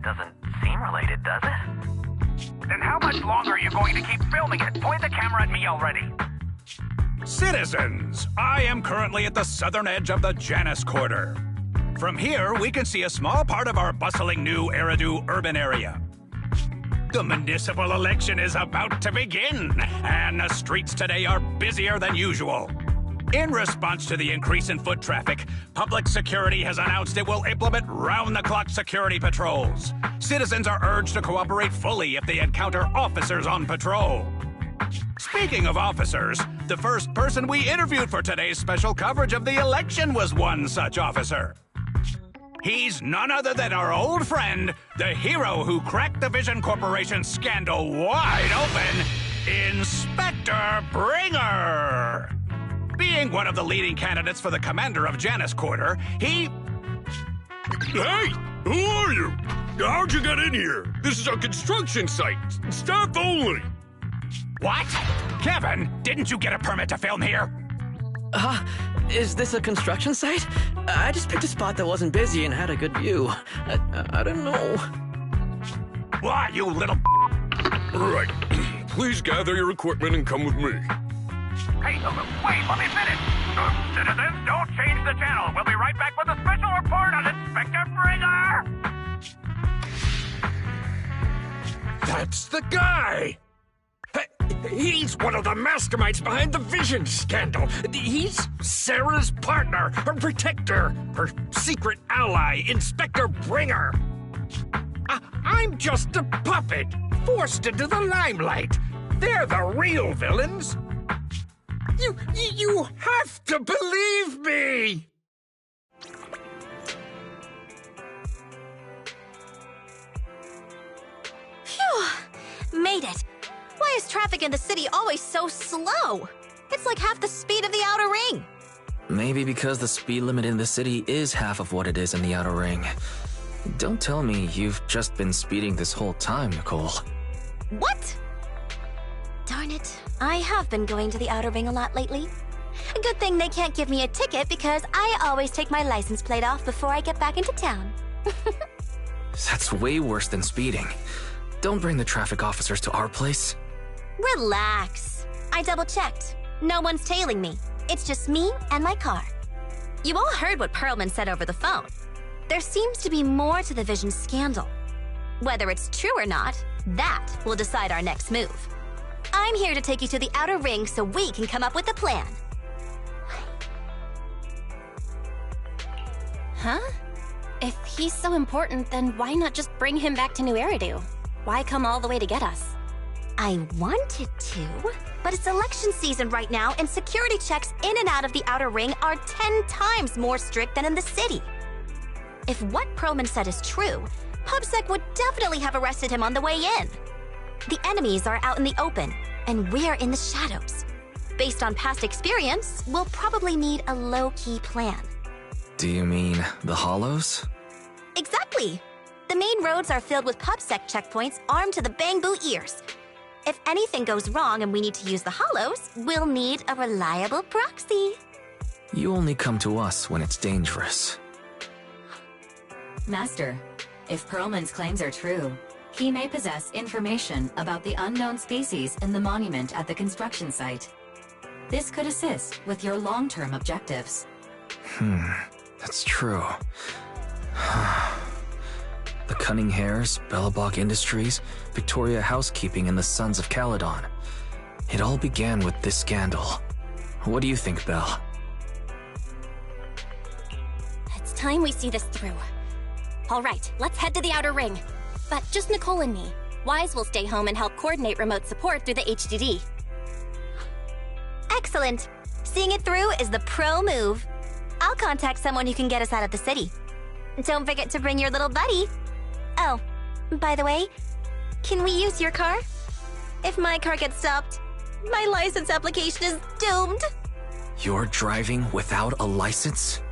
Doesn't seem related, does it? Then how much longer are you going to keep filming it? Point the camera at me already. Citizens, I am currently at the southern edge of the Janus Quarter. From here, we can see a small part of our bustling new Eridu urban area. The municipal election is about to begin, and the streets today are busier than usual. In response to the increase in foot traffic, public security has announced it will implement round-the-clock security patrols. Citizens are urged to cooperate fully if they encounter officers on patrol. Speaking of officers, the first person we interviewed for today's special coverage of the election was one such officer. He's none other than our old friend, the hero who cracked the Vision Corporation scandal wide open, Inspector Bringer. Being one of the leading candidates for the commander of Janus Quarter, he... Hey! Who are you? How'd you get in here? This is a construction site. Staff only. What? Kevin, didn't you get a permit to film here? Is this a construction site? I just picked a spot that wasn't busy and had a good view. I don't know. Why, you little... Right. Please gather your equipment and come with me. Hey, wait, let me finish. Citizens, don't change the channel. We'll be right back with a special report on Inspector Bringer. That's the guy! He's one of the masterminds behind the Vision scandal. He's Sarah's partner, her protector, her secret ally, Inspector Bringer. I'm just a puppet, forced into the limelight. They're the real villains. You have to believe me! Phew! Made it. Why is traffic in the city always so slow? It's like half the speed of the outer ring. Maybe because the speed limit in the city is half of what it is in the outer ring. Don't tell me you've just been speeding this whole time, Nicole. What? Darn it. I have been going to the outer ring a lot lately. A good thing they can't give me a ticket because I always take my license plate off before I get back into town. That's way worse than speeding. Don't bring the traffic officers to our place. Relax. I double-checked. No one's tailing me. It's just me and my car. You all heard what Perlman said over the phone. There seems to be more to the Vision scandal. Whether it's true or not, that will decide our next move. I'm here to take you to the outer ring so we can come up with a plan. Huh? If he's so important, then why not just bring him back to New Eridu? Why come all the way to get us? I wanted to, but it's election season right now, and security checks in and out of the outer ring are 10 times more strict than in the city. If what Perlman said is true, PubSec would definitely have arrested him on the way in. The enemies are out in the open, and we're in the shadows. Based on past experience, we'll probably need a low-key plan. Do you mean the Hollows? Exactly! The main roads are filled with PubSec checkpoints armed to the bang-boo ears. If anything goes wrong and we need to use the Hollows, we'll need a reliable proxy. You only come to us when it's dangerous. Master, if Perlman's claims are true, he may possess information about the unknown species in the monument at the construction site. This could assist with your long-term objectives. That's true. The Cunning Hares, Bellabog Industries, Victoria Housekeeping, and the Sons of Caledon. It all began with this scandal. What do you think, Belle? It's time we see this through. All right, let's head to the outer ring. But just Nicole and me. Wise will stay home and help coordinate remote support through the HDD. Excellent. Seeing it through is the pro move. I'll contact someone who can get us out of the city. Don't forget to bring your little buddy. Oh, by the way, can we use your car? If my car gets stopped, my license application is doomed. You're driving without a license?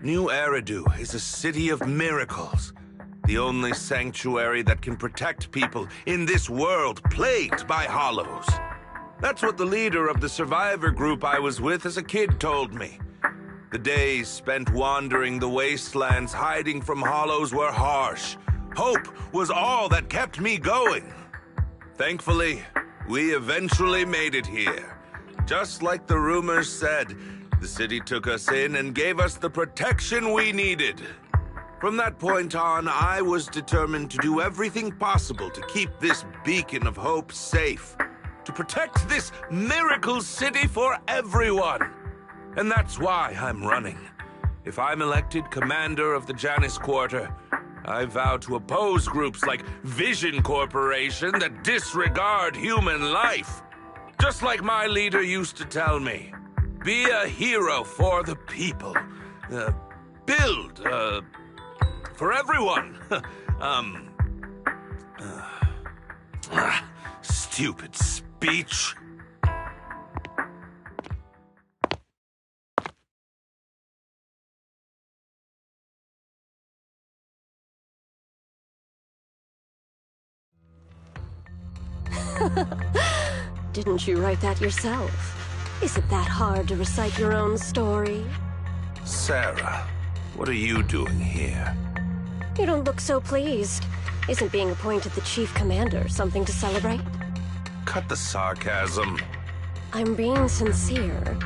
New Eridu is a city of miracles. The only sanctuary that can protect people in this world plagued by hollows. That's what the leader of the survivor group I was with as a kid told me. The days spent wandering the wastelands hiding from hollows were harsh. Hope was all that kept me going. Thankfully, we eventually made it here. Just like the rumors said, the city took us in and gave us the protection we needed. From that point on, I was determined to do everything possible to keep this beacon of hope safe. To protect this miracle city for everyone. And that's why I'm running. If I'm elected commander of the Janus Quarter, I vow to oppose groups like Vision Corporation that disregard human life. Just like my leader used to tell me. Be a hero for the people. Build, for everyone. Stupid speech. Didn't you write that yourself? Is it that hard to recite your own story? Sarah, what are you doing here? You don't look so pleased. Isn't being appointed the chief commander something to celebrate? Cut the sarcasm. I'm being sincere.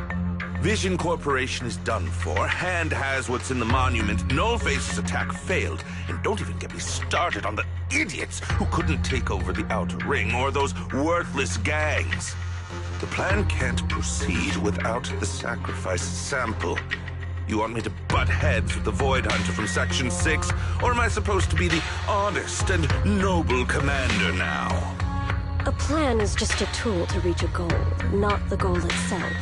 Vision Corporation is done for. Hand has what's in the monument. Nullface's attack failed. And don't even get me started on the idiots who couldn't take over the Outer Ring or those worthless gangs. The plan can't proceed without the sacrifice sample. You want me to butt heads with the Void Hunter from Section 6? Or am I supposed to be the honest and noble commander now? A plan is just a tool to reach a goal, not the goal itself.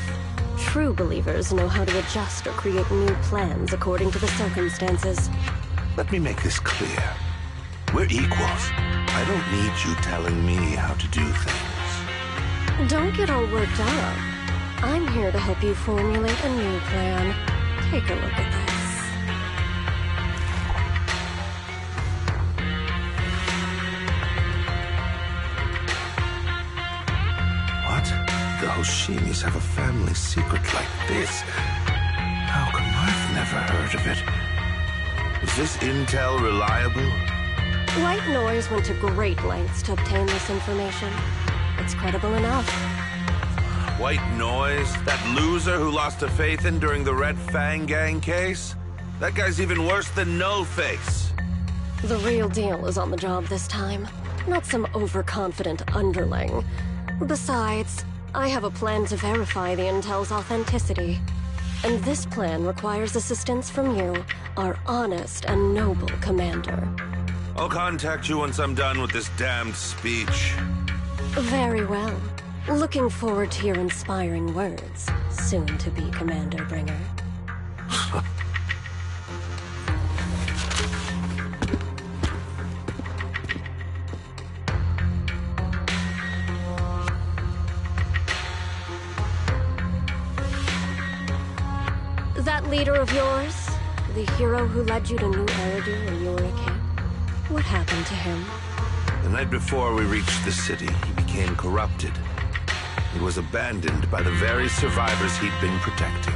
True believers know how to adjust or create new plans according to the circumstances. Let me make this clear. We're equals. I don't need you telling me how to do things. Don't get all worked up. I'm here to help you formulate a new plan. Take a look at this. What? The Hoshimis have a family secret like this? How come I've never heard of it? Is this intel reliable? White Noise went to great lengths to obtain this information. It's credible enough. White Noise? That loser who lost to Phaethon during the Red Fang Gang case? That guy's even worse than Nullface. The real deal is on the job this time, not some overconfident underling. Besides, I have a plan to verify the intel's authenticity. And this plan requires assistance from you, our honest and noble commander. I'll contact you once I'm done with this damned speech. Very well. Looking forward to your inspiring words, soon-to-be Commander Bringer. That leader of yours, the hero who led you to New Eridu when you were a kid, what happened to him? The night before we reached the city, he became corrupted. He was abandoned by the very survivors he'd been protecting.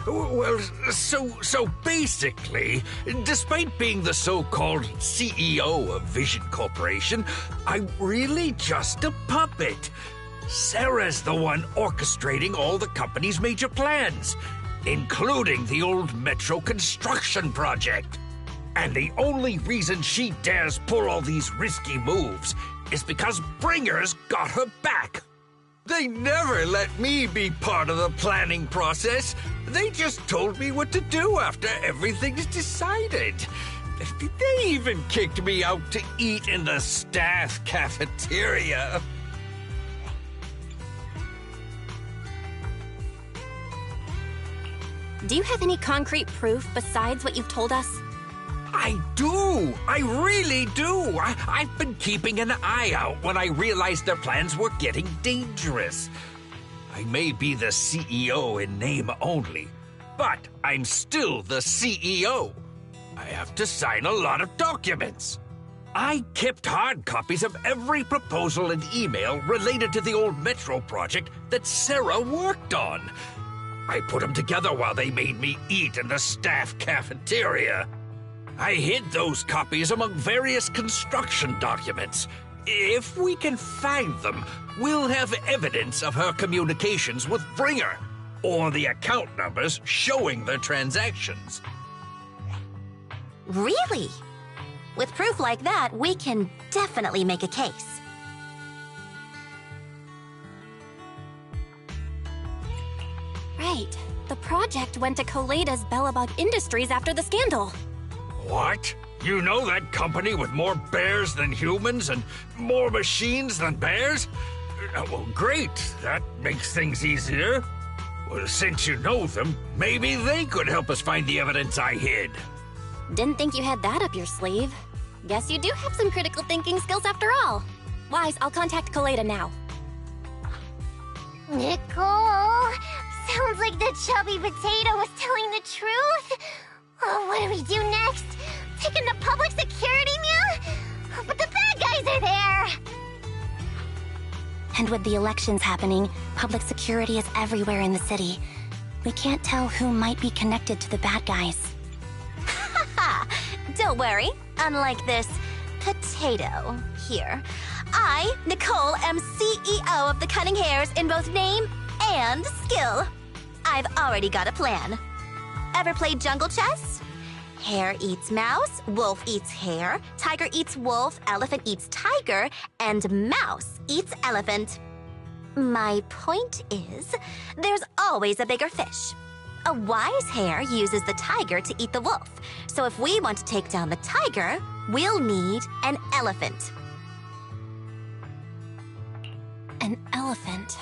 Well, so basically, despite being the so-called CEO of Vision Corporation, I'm really just a puppet. Sarah's the one orchestrating all the company's major plans, including the old metro construction project. And the only reason she dares pull all these risky moves is because Bringer's got her back. They never let me be part of the planning process. They just told me what to do after everything's decided. They even kicked me out to eat in the staff cafeteria. Do you have any concrete proof besides what you've told us? I do! I really do! I've been keeping an eye out when I realized their plans were getting dangerous. I may be the CEO in name only, but I'm still the CEO. I have to sign a lot of documents. I kept hard copies of every proposal and email related to the old Metro project that Sarah worked on. I put them together while they made me eat in the staff cafeteria. I hid those copies among various construction documents. If we can find them, we'll have evidence of her communications with Bringer, or the account numbers showing the transactions. Really? With proof like that, we can definitely make a case. Right. The project went to Koleda's Bellabog Industries after the scandal. What? You know that company with more bears than humans and more machines than bears? Well, great. That makes things easier. Well, since you know them, maybe they could help us find the evidence I hid. Didn't think you had that up your sleeve. Guess you do have some critical thinking skills after all. Wise, I'll contact Koleda now. Nicole, sounds like the chubby potato was telling the truth. Oh, what do we do next? Take him to public security, Mia? But the bad guys are there! And with the elections happening, public security is everywhere in the city. We can't tell who might be connected to the bad guys. Haha! Don't worry. Unlike this potato here, I, Nicole, am CEO of the Cunning Hares in both name and skill. I've already got a plan. Ever played jungle chess? Hare eats mouse, wolf eats hare, tiger eats wolf, elephant eats tiger, and mouse eats elephant. My point is, there's always a bigger fish. A wise hare uses the tiger to eat the wolf. So if we want to take down the tiger, we'll need an elephant. An elephant.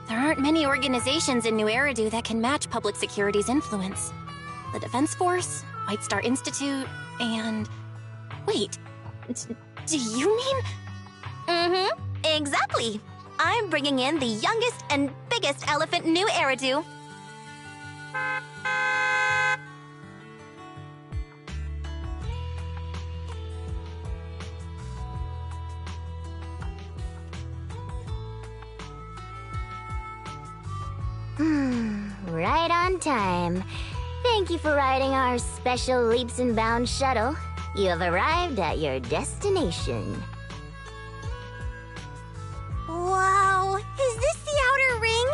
There aren't many organizations in New Eridu that can match public security's influence. The Defense Force, White Star Institute, and... Wait, do you mean... Mm-hmm, exactly. I'm bringing in the youngest and biggest elephant in New Eridu. Right on time. Thank you for riding our special leaps and bounds shuttle. You have arrived at your destination. Wow, is this the outer ring?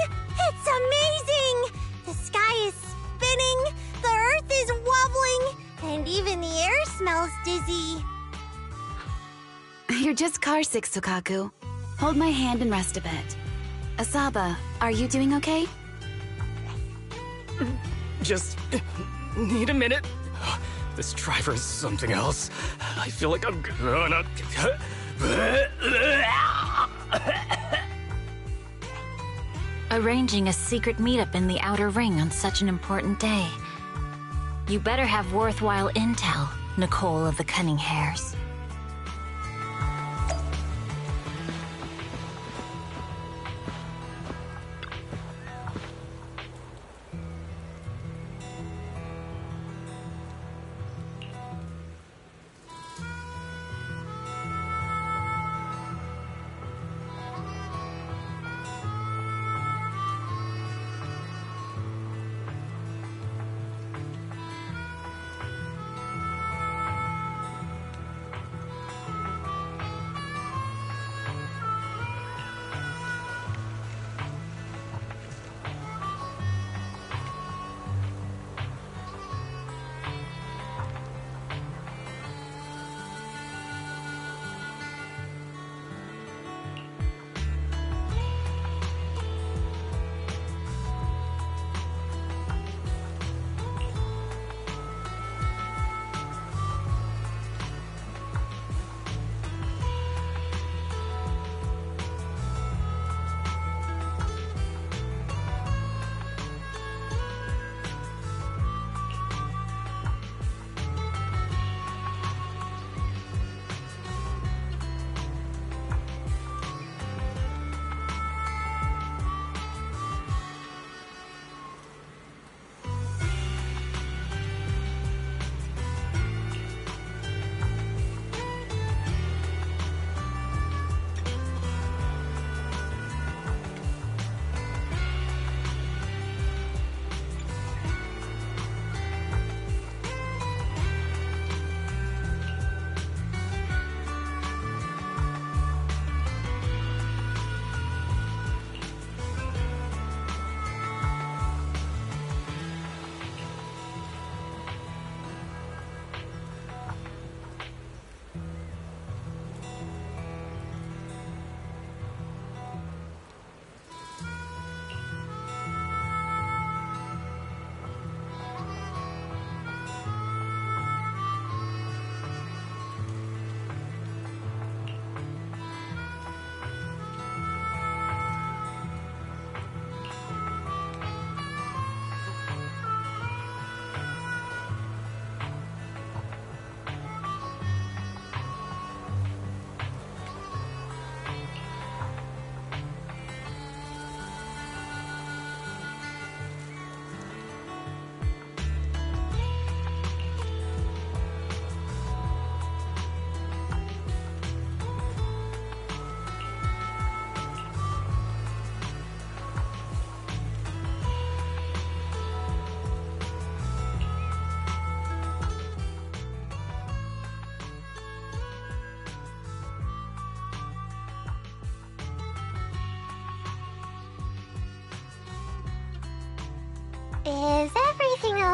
It's amazing! The sky is spinning, the earth is wobbling, and even the air smells dizzy. You're just carsick, Sukaku. Hold my hand and rest a bit. Asaba, are you doing okay? Just need a minute. This driver is something else. I feel like I'm gonna... Arranging a secret meetup in the Outer Ring on such an important day. You better have worthwhile intel, Nicole of the Cunning Hares.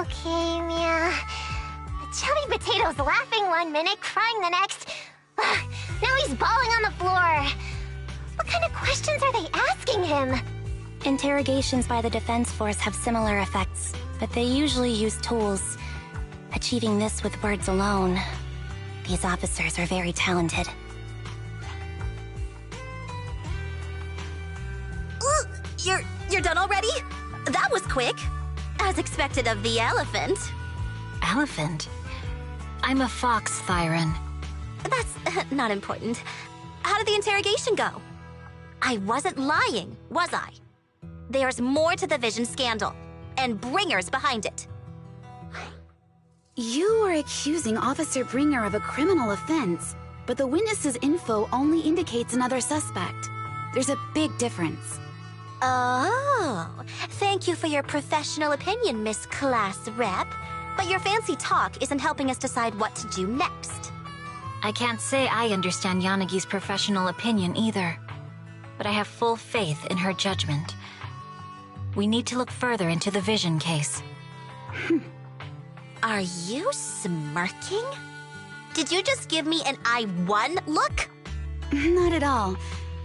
Okay, Mia. Chubby Potato's laughing 1 minute, crying the next. Now he's bawling on the floor. What kind of questions are they asking him? Interrogations by the Defense Force have similar effects, but they usually use tools. Achieving this with words alone. These officers are very talented. You're done already? That was quick. As expected of the elephant. Elephant? I'm a fox, Thyron. That's not important. How did the interrogation go? I wasn't lying, was I? There's more to the Vision scandal, and Bringer's behind it. You are accusing Officer Bringer of a criminal offense, but the witness's info only indicates another suspect. There's a big difference. Oh, thank you for your professional opinion, Miss Class Rep. But your fancy talk isn't helping us decide what to do next. I can't say I understand Yanagi's professional opinion either, but I have full faith in her judgment. We need to look further into the Vision case. Are you smirking? Did you just give me an I won look? Not at all.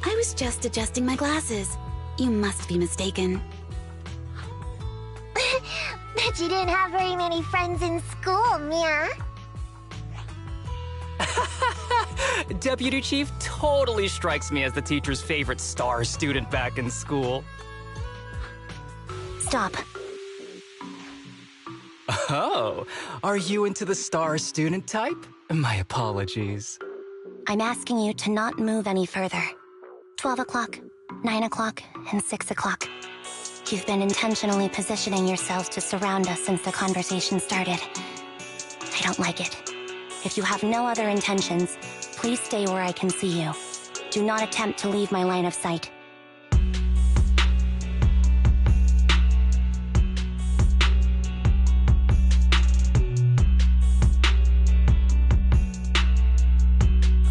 I was just adjusting my glasses. You must be mistaken. Bet you didn't have very many friends in school, Mia. Deputy Chief totally strikes me as the teacher's favorite star student back in school. Stop. Oh, are you into the star student type? My apologies. I'm asking you to not move any further. 12 o'clock, 9 o'clock, and 6 o'clock. You've been intentionally positioning yourselves to surround us since the conversation started. I don't like it. If you have no other intentions, please stay where I can see you. Do not attempt to leave my line of sight.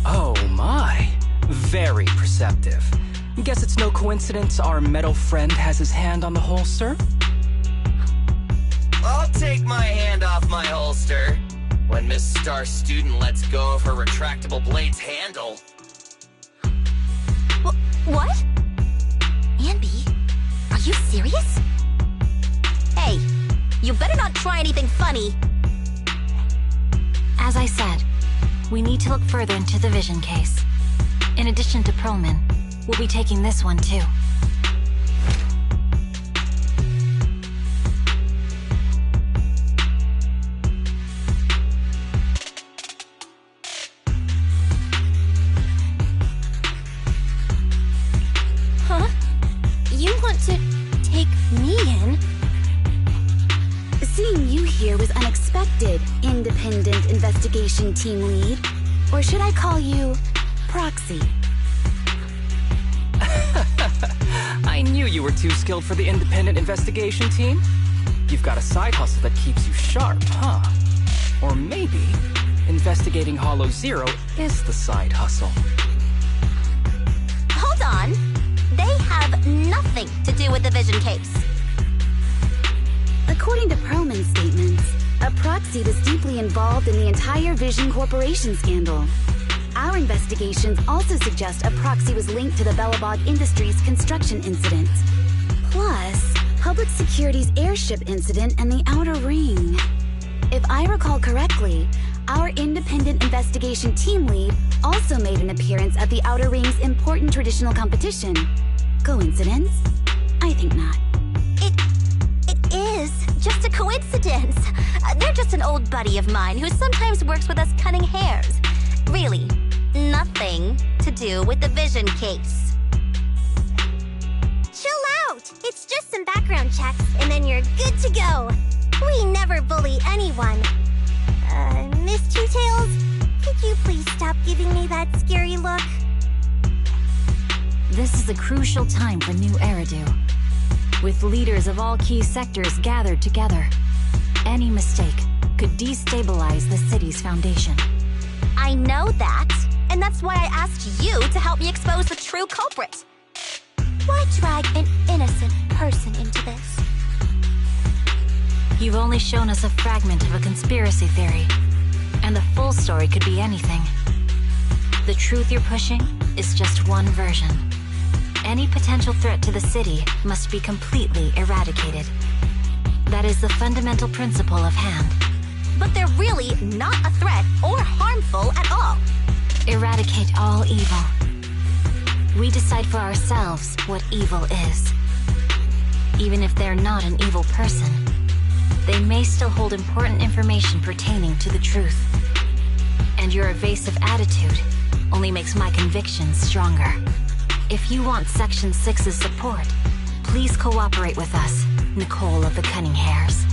Oh my, very perceptive. Guess it's no coincidence our metal friend has his hand on the holster? I'll take my hand off my holster when Miss Star Student lets go of her retractable blade's handle. What? Anby, are you serious? Hey, you better not try anything funny. As I said, we need to look further into the Vision case. In addition to Perlman, we'll be taking this one too. Huh? You want to take me in? Seeing you here was unexpected, Independent Investigation Team Lead. Or should I call you Proxy? I knew you were too skilled for the Independent Investigation Team. You've got a side hustle that keeps you sharp, huh? Or maybe investigating Hollow Zero is the side hustle. Hold on. They have nothing to do with the Vision case. According to Perlman's statements, a Proxy was deeply involved in the entire Vision Corporation scandal. Our investigations also suggest a Proxy was linked to the Belobog Industries construction incident. Plus, Public Security's airship incident and the Outer Ring. If I recall correctly, our Independent Investigation Team Lead also made an appearance at the Outer Ring's important traditional competition. Coincidence? I think not. It is just a coincidence. They're just an old buddy of mine who sometimes works with us cutting hairs. Really, nothing to do with the Vision case. Chill out! It's just some background checks, and then you're good to go. We never bully anyone. Miss Two-Tails, could you please stop giving me that scary look? This is a crucial time for New Eridu. With leaders of all key sectors gathered together, any mistake could destabilize the city's foundation. I know that, and that's why I asked you to help me expose the true culprit. Why drag an innocent person into this? You've only shown us a fragment of a conspiracy theory, and the full story could be anything. The truth you're pushing is just one version. Any potential threat to the city must be completely eradicated. That is the fundamental principle of Hand. But they're really not a threat or harmful at all. Eradicate all evil. We decide for ourselves what evil is. Even if they're not an evil person, they may still hold important information pertaining to the truth. And your evasive attitude only makes my convictions stronger. If you want Section 6's support, please cooperate with us, Nicole of the Cunning Hairs.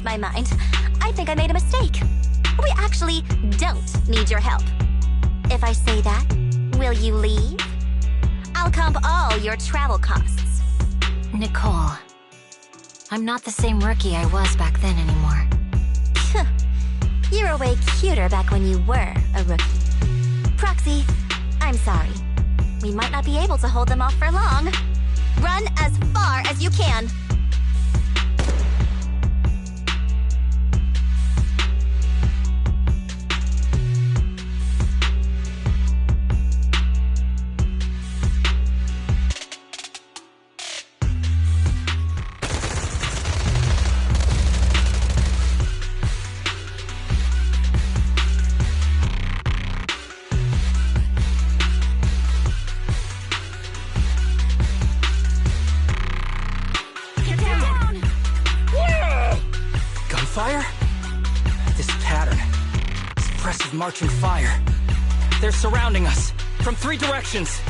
My mind. I think I made a mistake. We actually don't need your help. If I say that, will you leave? I'll comp all your travel costs. Nicole, I'm not the same rookie I was back then anymore. You were way cuter back when you were a rookie. Proxy, I'm sorry. We might not be able to hold them off for long. Run as far as you can. Marching fire. They're surrounding us from 3 directions.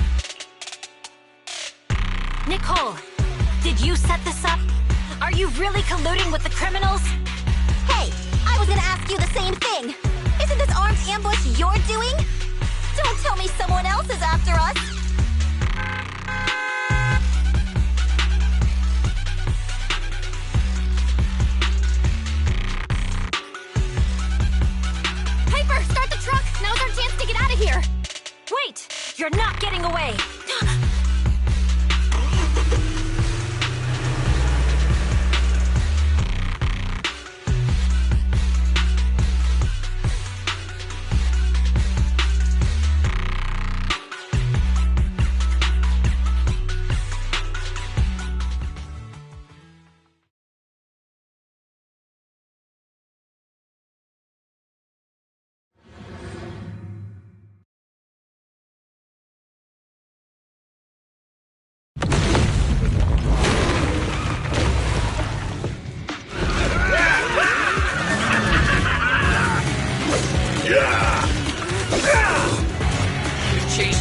Nicole, did you set this up? Are you really colluding with the criminals? Hey, I was gonna ask you the same thing. Isn't this armed ambush you're doing? Don't tell me someone else is after us. Here! Wait! You're not getting away!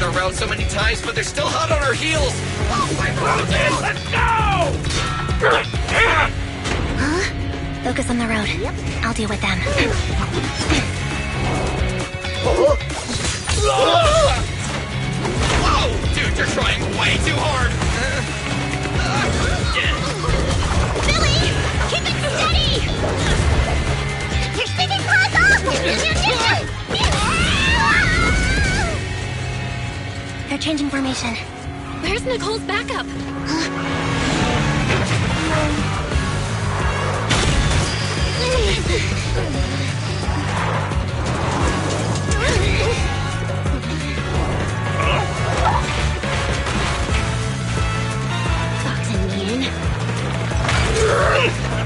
Around so many times, but they're still hot on our heels. Oh my God! Let's go! Huh? Focus on the road. Yep. I'll deal with them. Whoa! Dude, you're trying way too hard. Billy! Keep it steady! You're sticking close off! They're changing formation. Where's Nicole's backup? Fox and Mean.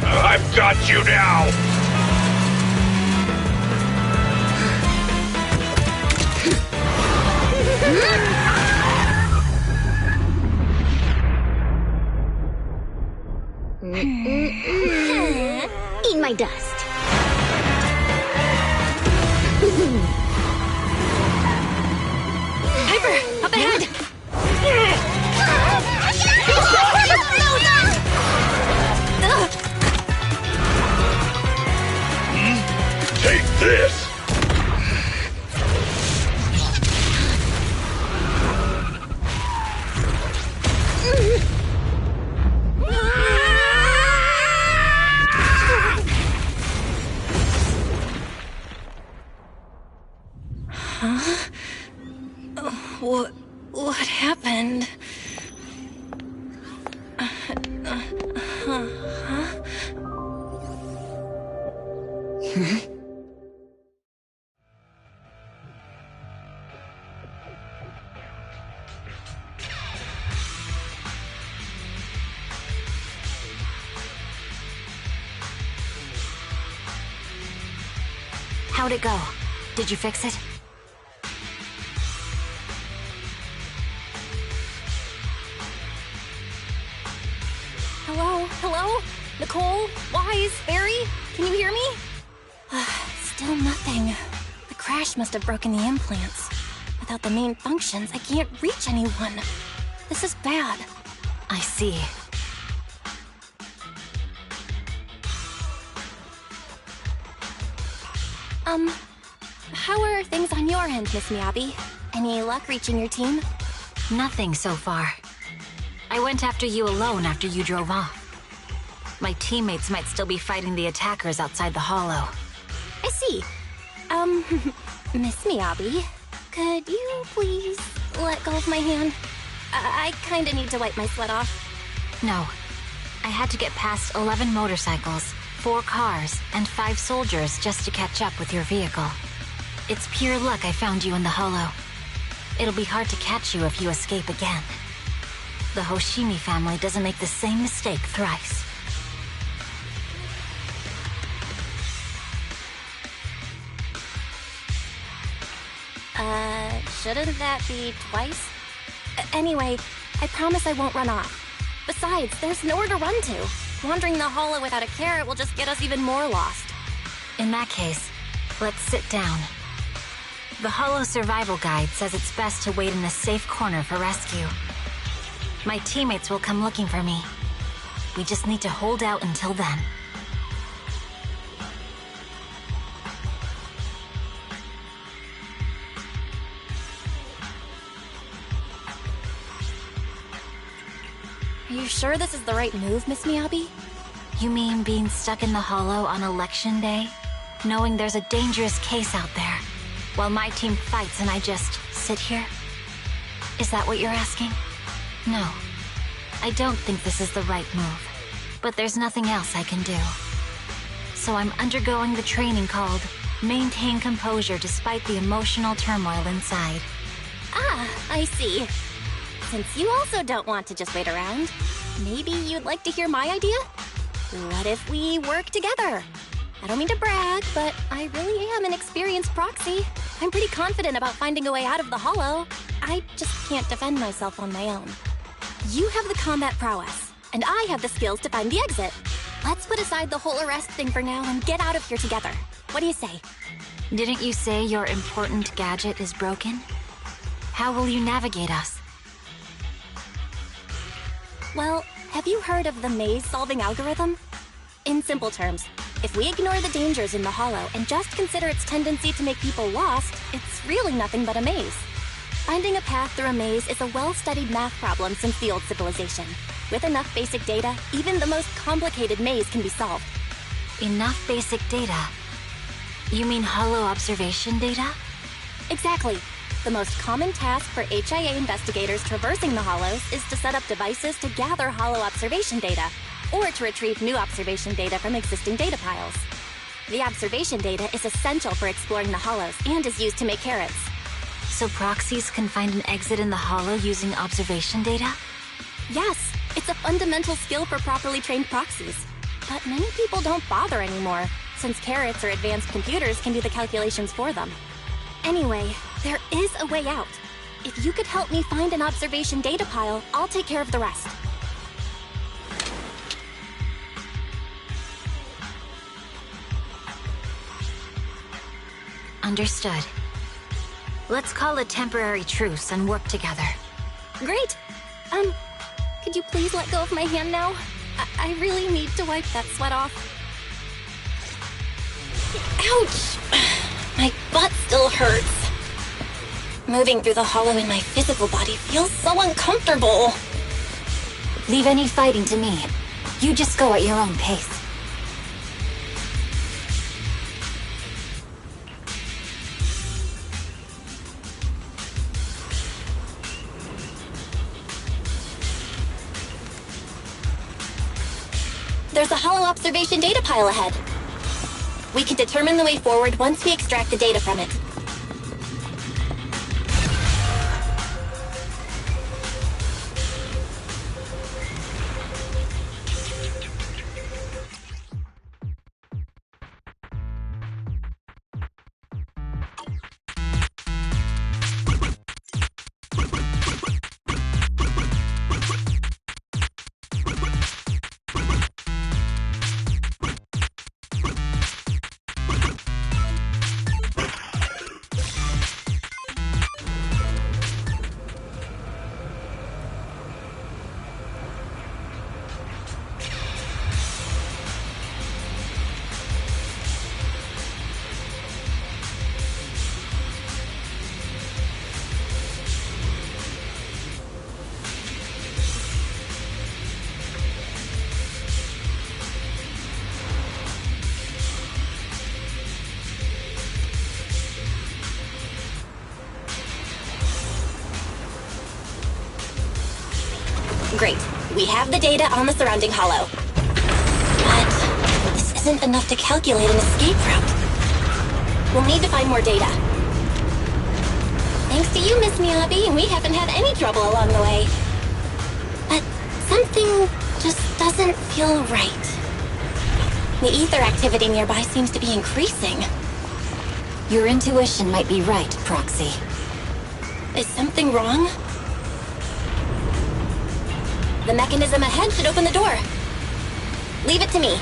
I've got you now! Eat my dust. Piper, up ahead! Take this! How'd it go? Did you fix it? Hello? Hello? Nicole? Wise? Barry? Can you hear me? Still nothing. The crash must have broken the implants. Without the main functions, I can't reach anyone. This is bad. I see. How are things on your end, Miss Miyabi? Any luck reaching your team? Nothing so far. I went after you alone after you drove off. My teammates might still be fighting the attackers outside the hollow. I see. Miss Miyabi, could you please let go of my hand? I kinda need to wipe my sweat off. No. I had to get past 11 motorcycles, 4 cars, and 5 soldiers just to catch up with your vehicle. It's pure luck I found you in the hollow. It'll be hard to catch you if you escape again. The Hoshimi family doesn't make the same mistake thrice. Shouldn't that be twice? Anyway, I promise I won't run off. Besides, there's nowhere to run to. Wandering the hollow without a carrot will just get us even more lost. In that case, let's sit down. The Hollow Survival Guide says it's best to wait in a safe corner for rescue. My teammates will come looking for me. We just need to hold out until then. Are you sure this is the right move, Miss Miyabi? You mean being stuck in the hollow on election day? Knowing there's a dangerous case out there, while my team fights and I just sit here? Is that what you're asking? No. I don't think this is the right move. But there's nothing else I can do. So I'm undergoing the training called Maintain Composure Despite the Emotional Turmoil Inside. Ah, I see. Since you also don't want to just wait around, maybe you'd like to hear my idea? What if we work together? I don't mean to brag, but I really am an experienced proxy. I'm pretty confident about finding a way out of the hollow. I just can't defend myself on my own. You have the combat prowess, and I have the skills to find the exit. Let's put aside the whole arrest thing for now and get out of here together. What do you say? Didn't you say your important gadget is broken? How will you navigate us? Well, have you heard of the maze-solving algorithm? In simple terms, if we ignore the dangers in the hollow and just consider its tendency to make people lost, it's really nothing but a maze. Finding a path through a maze is a well-studied math problem since the old civilization. With enough basic data, even the most complicated maze can be solved. Enough basic data? You mean hollow observation data? Exactly. The most common task for HIA investigators traversing the hollows is to set up devices to gather hollow observation data, or to retrieve new observation data from existing data piles. The observation data is essential for exploring the hollows and is used to make carrots. So proxies can find an exit in the hollow using observation data? Yes, it's a fundamental skill for properly trained proxies. But many people don't bother anymore, since carrots or advanced computers can do the calculations for them. Anyway, there is a way out. If you could help me find an observation data pile, I'll take care of the rest. Understood. Let's call a temporary truce and work together. Great! Could you please let go of my hand now? I really need to wipe that sweat off. Ouch! My butt still hurts. Moving through the hollow in my physical body feels so uncomfortable. Leave any fighting to me. You just go at your own pace. There's a hollow observation data pile ahead. We can determine the way forward once we extract the data from it. Great. We have the data on the surrounding hollow. But this isn't enough to calculate an escape route. We'll need to find more data. Thanks to you, Miss Miyabi, we haven't had any trouble along the way. But something just doesn't feel right. The ether activity nearby seems to be increasing. Your intuition might be right, Proxy. Is something wrong? The mechanism ahead should open the door. Leave it to me.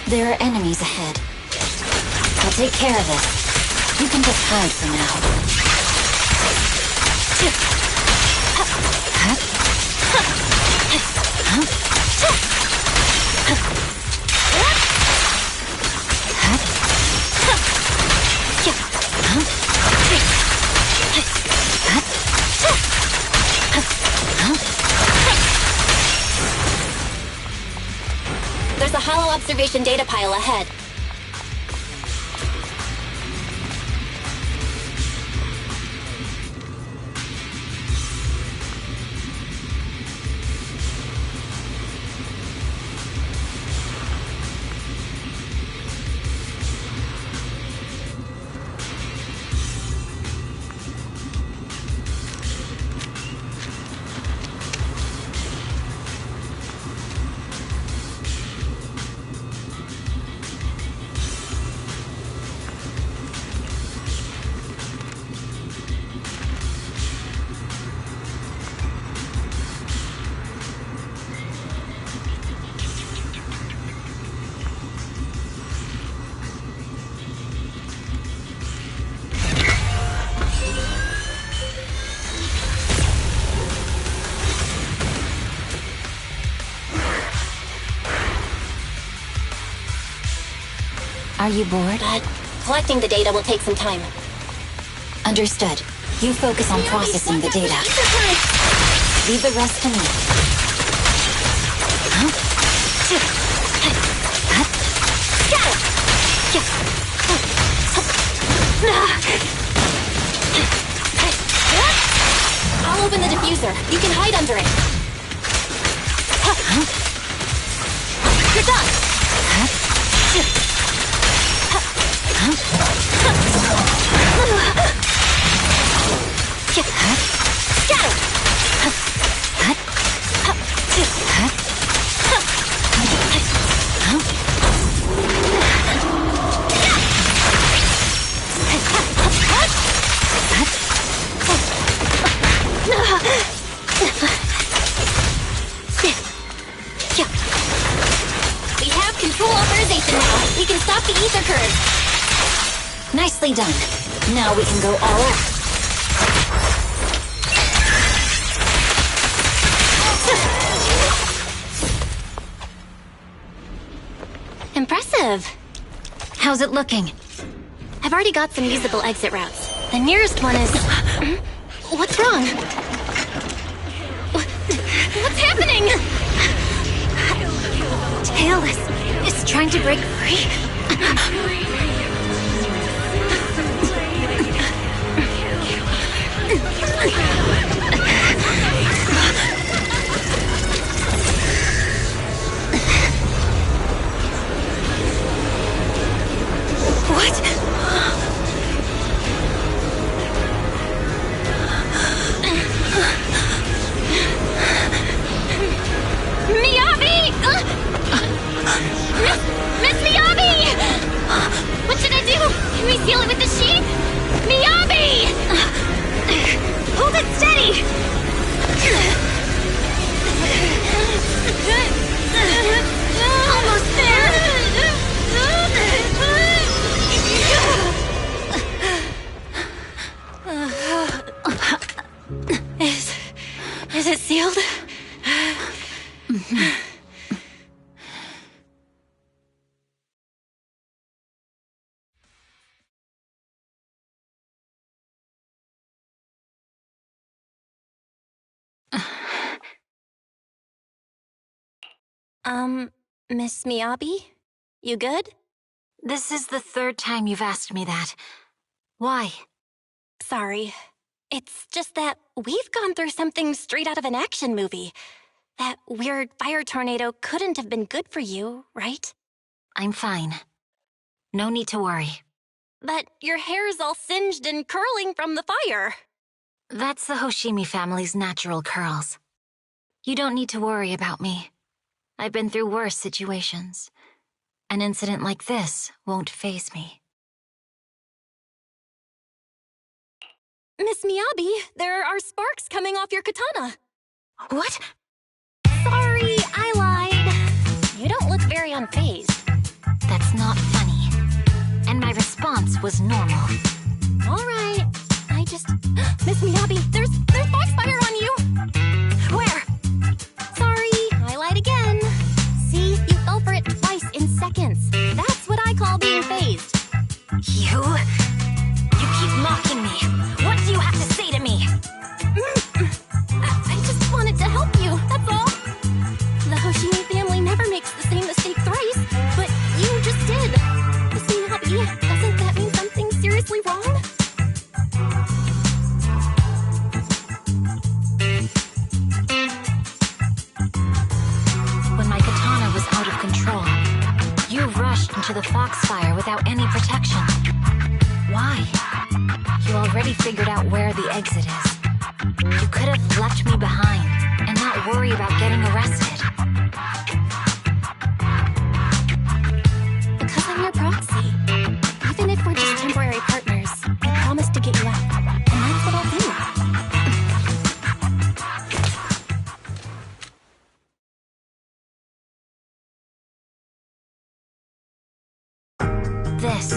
There are enemies ahead. I'll take care of this. You can just hide for now. There's a hollow observation data pile ahead. Are you bored? Collecting the data will take some time. Understood. You focus on processing the data. Leave the rest to me. I'll open the diffuser. You can hide under it. You're done! We have control authorization now. We Nicely done. Now we can go all out. Impressive. How's it looking? I've already got some usable exit routes. The nearest one is... What's wrong? What's happening? Tailless is trying to break free. What? Miyabi! Miss Miyabi! What should I do? Can we seal it with the sheath? Miyabi! Hold it steady! Almost there! Is it sealed? Miss Miyabi? You good? This is the third time you've asked me that. Why? Sorry. It's just that we've gone through something straight out of an action movie. That weird fire tornado couldn't have been good for you, right? I'm fine. No need to worry. But your hair's all singed and curling from the fire. That's the Hoshimi family's natural curls. You don't need to worry about me. I've been through worse situations. An incident like this won't faze me. Miss Miyabi, there are sparks coming off your katana. What? Sorry, I lied. You don't look very unfazed. That's not funny. And my response was normal. All right. I just... Miss Miyabi, there's foxfire on you! Where? Sorry, I lied again. See, you fell for it twice in seconds. That's what I call being phased. You keep mocking me. What do you have to say to me? I just wanted to help you, that's all. The Hoshimi family never makes the same mistake thrice, but you just did. Miss Miyabi, doesn't that mean something seriously wrong? When my katana was out of control, you rushed into the foxfire without any protection. Why? You already figured out where the exit is. You could have left me behind and not worry about getting arrested. Because I'm your proxy. Even if we're just temporary partners, I promise to get you out. And that's what I'll do. This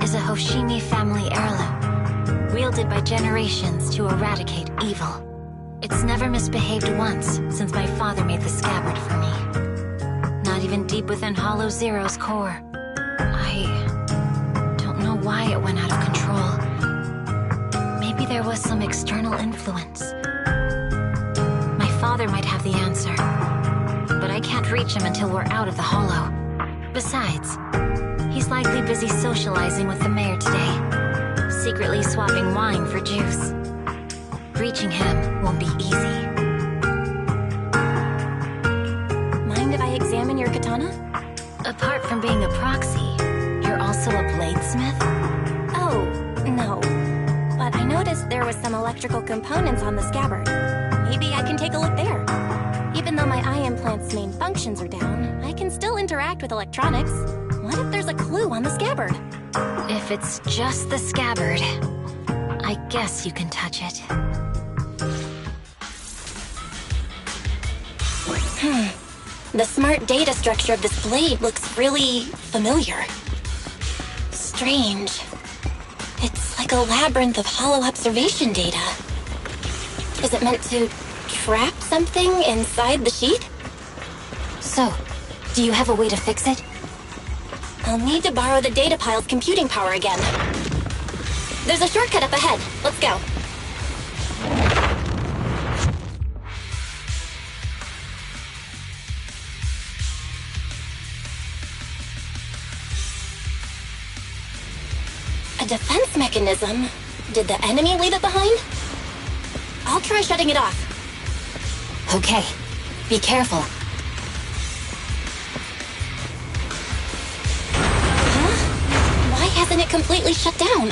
is a Hoshimi family heirloom, wielded by generations to eradicate evil. It's never misbehaved once since my father made the scabbard for me. Not even deep within Hollow Zero's core. I don't know why it went out of control. Maybe there was some external influence. My father might have the answer, but I can't reach him until we're out of the Hollow. Besides, he's likely busy socializing with the mayor today, secretly swapping wine for juice. Reaching him won't be easy. Mind if I examine your katana? Apart from being a proxy, you're also a bladesmith? Oh, no. But I noticed there was some electrical components on the scabbard. Maybe I can take a look there. Even though my eye implant's main functions are down, I can still interact with electronics. What if there's a clue on the scabbard? If it's just the scabbard, I guess you can touch it. The smart data structure of this blade looks really familiar. Strange. like a labyrinth of hollow observation data. Is it meant to trap something inside the sheet? So, do you have a way to fix it? I'll need to borrow the data pile's computing power again. There's a shortcut up ahead. Let's go. A defense mechanism? Did the enemy leave it behind? I'll try shutting it off. Okay. Be careful. Huh? Why hasn't it completely shut down?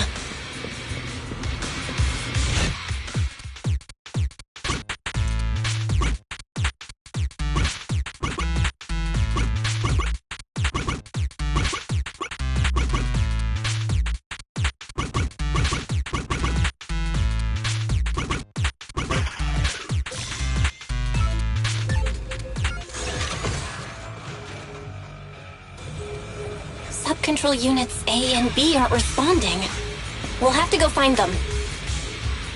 Control units A and B aren't responding. We'll have to go find them.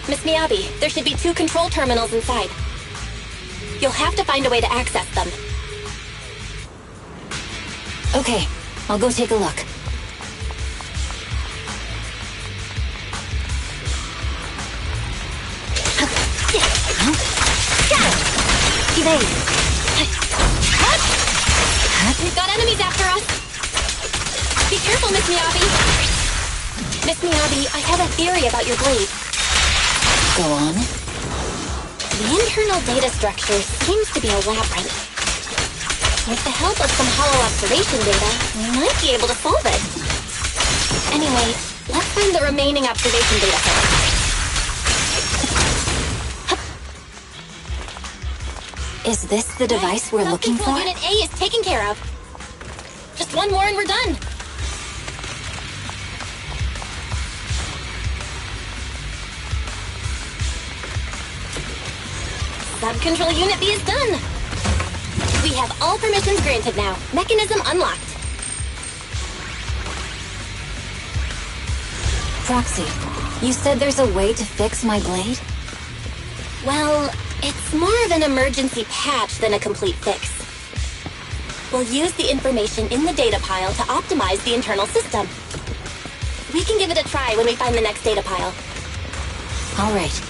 Miss Miyabi, there should be 2 control terminals inside. You'll have to find a way to access them. Okay, I'll go take a look. Evade! We've got enemies after us! Be careful, Miss Miyabi! Miss Miyabi, I have a theory about your blade. Go on. The internal data structure seems to be a labyrinth. With the help of some hollow observation data, we might be able to solve it. Anyway, let's find the remaining observation data first. Is this the device we're looking for? Unit A is taken care of. Just one more and we're done. Sub-control unit B is done. We have all permissions granted now. Mechanism unlocked. Proxy, you said there's a way to fix my blade? Well, it's more of an emergency patch than a complete fix. We'll use the information in the data pile to optimize the internal system. We can give it a try when we find the next data pile. All right.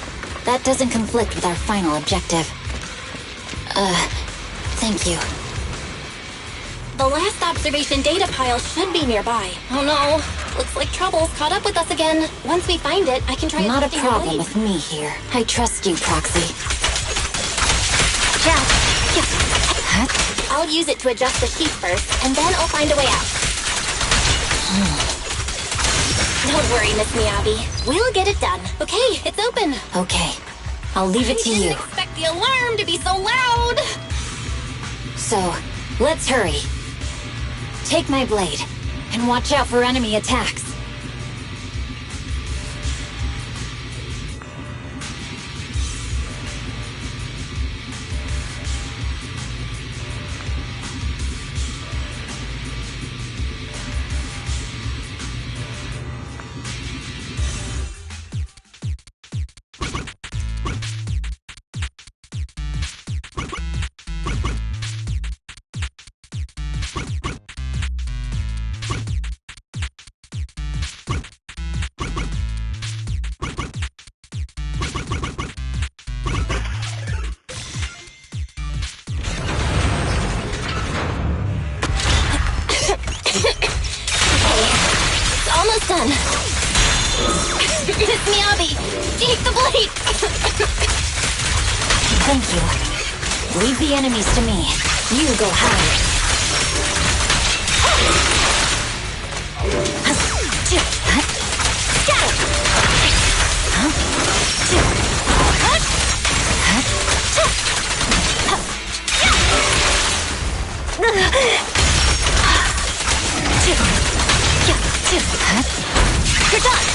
That doesn't conflict with our final objective. Thank you. The last observation data pile should be nearby. Oh no, looks like trouble's caught up with us again. Once we find it, I can try Not a adjusting your problem blade. with me here. I trust you, Proxy. I'll use it to adjust the sheet first, and then I'll find a way out. Don't worry, Miss Miyabi. We'll get it done. Okay, it's open. Okay. I'll leave it to you. I didn't expect the alarm to be so loud. So, let's hurry. Take my blade, and watch out for enemy attacks. Almost done. Miss Miyabi, take the blade. Thank you. Leave the enemies to me. You go hide. You're done.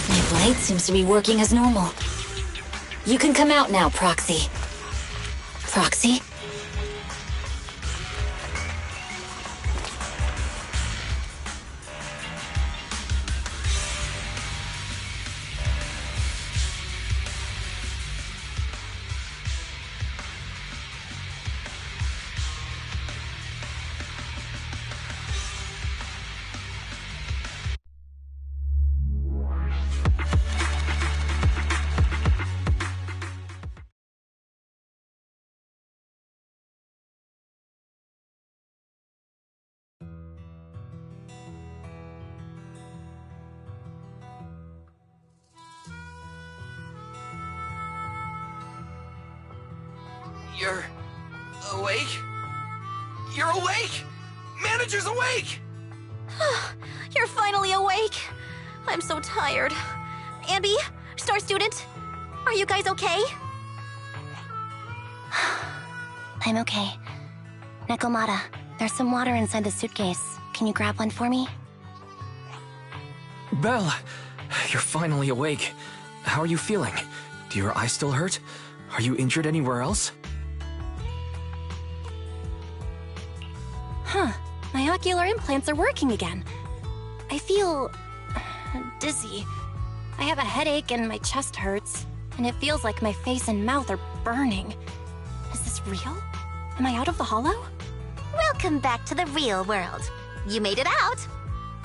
My blade seems to be working as normal. You can come out now, Proxy. Proxy? You're awake? You're awake! Manager's awake! You're finally awake. I'm so tired. Ambi, Star Student, are you guys okay? I'm okay. Nekomata, there's some water inside the suitcase. Can you grab one for me? Belle, you're finally awake. How are you feeling? Do your eyes still hurt? Are you injured anywhere else? Huh. My ocular implants are working again. I feel dizzy. I have a headache and my chest hurts. And it feels like my face and mouth are burning. Is this real? Am I out of the hollow? Welcome back to the real world. You made it out.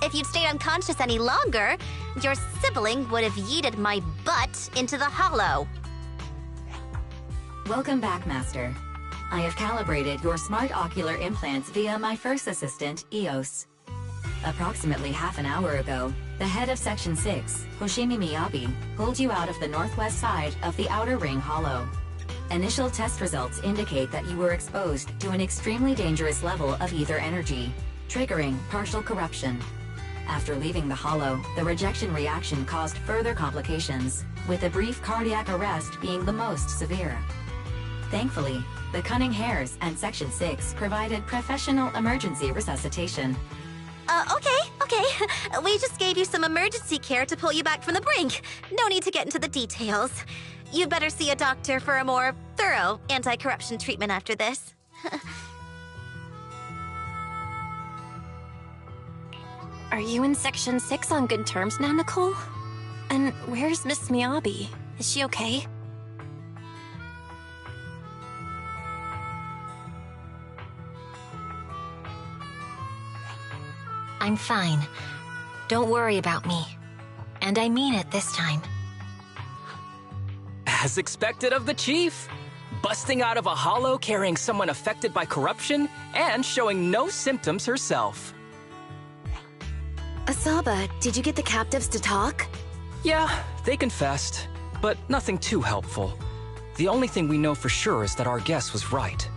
If you'd stayed unconscious any longer, your sibling would have yeeted my butt into the hollow. Welcome back, Master. I have calibrated your smart ocular implants via my first assistant, EOS. Approximately half an hour ago, the head of Section 6, Hoshimi Miyabi, pulled you out of the northwest side of the Outer Ring Hollow. Initial test results indicate that you were exposed to an extremely dangerous level of ether energy, triggering partial corruption. After leaving the hollow, the rejection reaction caused further complications, with a brief cardiac arrest being the most severe. Thankfully, the Cunning Hares and Section 6 provided professional emergency resuscitation. Okay. We just gave you some emergency care to pull you back from the brink. No need to get into the details. You'd better see a doctor for a more thorough anti-corruption treatment after this. Are you in Section 6 on good terms now, Nicole? And where's Miss Miyabi? Is she okay? I'm fine. Don't worry about me. And I mean it this time. As expected of the Chief. Busting out of a hollow carrying someone affected by corruption and showing no symptoms herself. Asaba, did you get the captives to talk? Yeah, they confessed, but nothing too helpful. The only thing we know for sure is that our guess was right.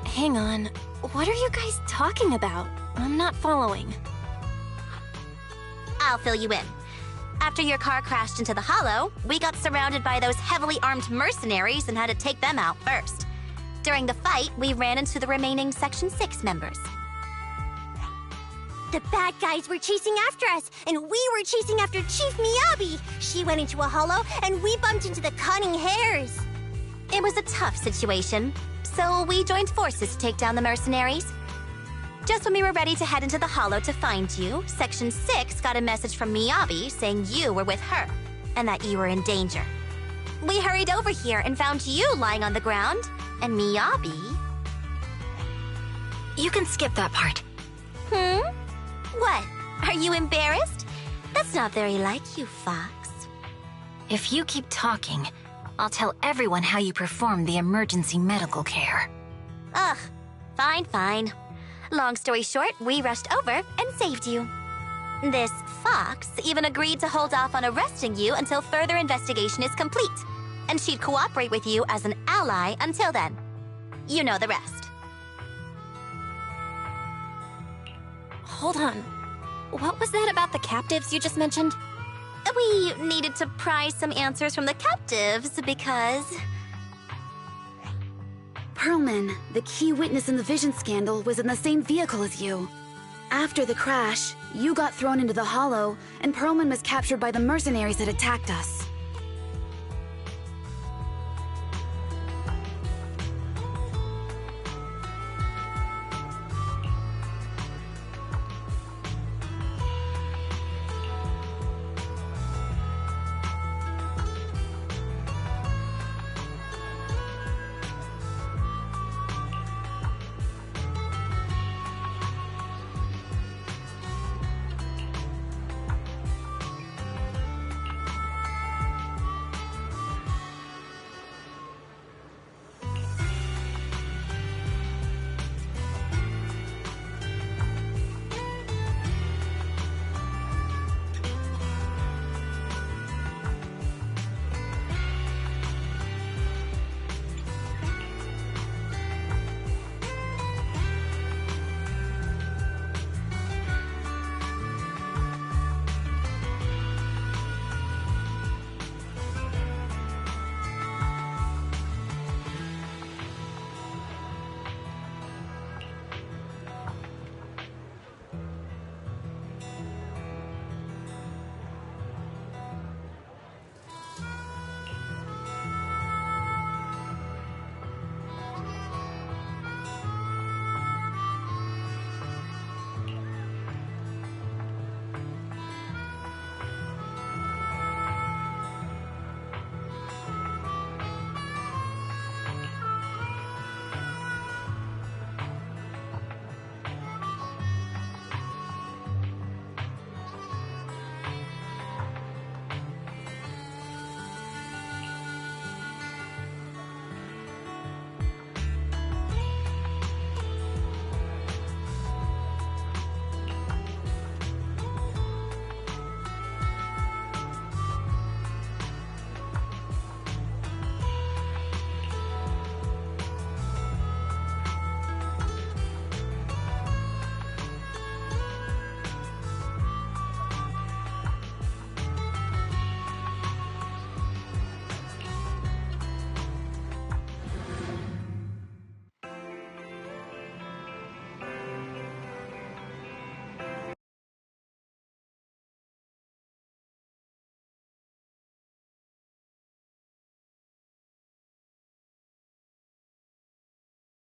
Hang on. What are you guys talking about? I'm not following. I'll fill you in. After your car crashed into the hollow, we got surrounded by those heavily armed mercenaries and had to take them out first. During the fight, we ran into the remaining Section 6 members. The bad guys were chasing after us, and we were chasing after Chief Miyabi. She went into a hollow, and we bumped into the Cunning Hares. It was a tough situation, so we joined forces to take down the mercenaries. Just when we were ready to head into the hollow to find you, Section 6 got a message from Miyabi saying you were with her, and that you were in danger. We hurried over here and found you lying on the ground, and Miyabi... You can skip that part. What? Are you embarrassed? That's not very like you, Fox. If you keep talking, I'll tell everyone how you performed the emergency medical care. Ugh, fine. Long story short, we rushed over and saved you. This Fox even agreed to hold off on arresting you until further investigation is complete, and she'd cooperate with you as an ally until then. You know the rest. Hold on. What was that about the captives you just mentioned? We needed to pry some answers from the captives because... Perlman, the key witness in the Vision scandal, was in the same vehicle as you. After the crash, you got thrown into the Hollow, and Perlman was captured by the mercenaries that attacked us.